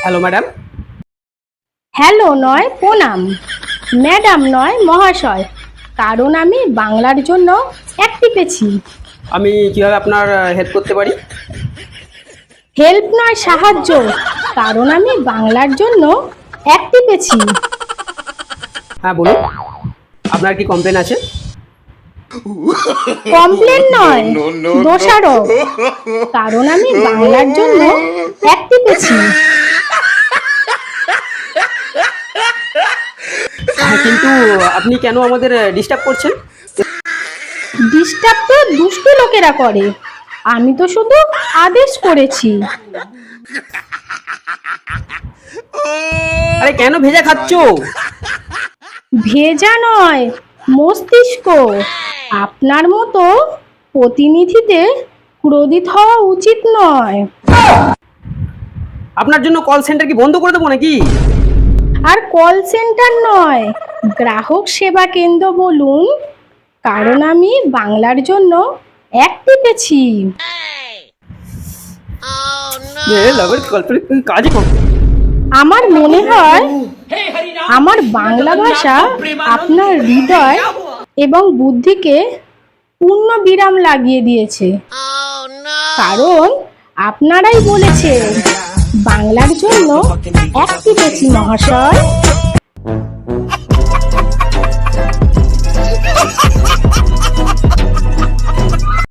Hello madam. Hello নয় প্রণাম, madam নয় মহাশয়, কারণ আমি বাংলার জন্য এক টিপেছি। আমি কিভাবে আপনার হেল্প করতে পারি? হেল্প নয় সাহায্য, কারণ আমি বাংলার জন্য এক টিপেছি। হ্যাঁ বলুন, আপনার কি কমপ্লেন আছে? কমপ্লেন নয়, দোষারোপ, কারণ আমি বাংলার জন্য এক টিপেছি। হ্যাঁ, কিন্তু আপনি কেন আমাদের ডিস্টার্ব করছেন? ডিস্টার্ব তো দুষ্টু লোকেরা করে, আমি তো শুধু আদেশ করেছি। আরে কেন ভেজা খাচ্ছো? ভেজা নয়, মস্তিষ্ক। আপনার মতো প্রতিনিধিদের ক্রোধিত হওয়া উচিত নয়। আপনার জন্য কল সেন্টার কি বন্ধ করে দেবো নাকি? আর কল সেন্টার নয়, গ্রাহক সেবা কেন্দ্র বলুন, কারণ আমি বাংলার জন্য এক টিপেছি। কাজই কর। আমার মনে হয় আমার বাংলা ভাষা আপনার হৃদয় এবং বুদ্ধিকে পূর্ণ বিরাম লাগিয়ে দিয়েছে, কারণ আপনারাই বলেছেন বাংলার জন্য এক টিপেছি মহাশয়।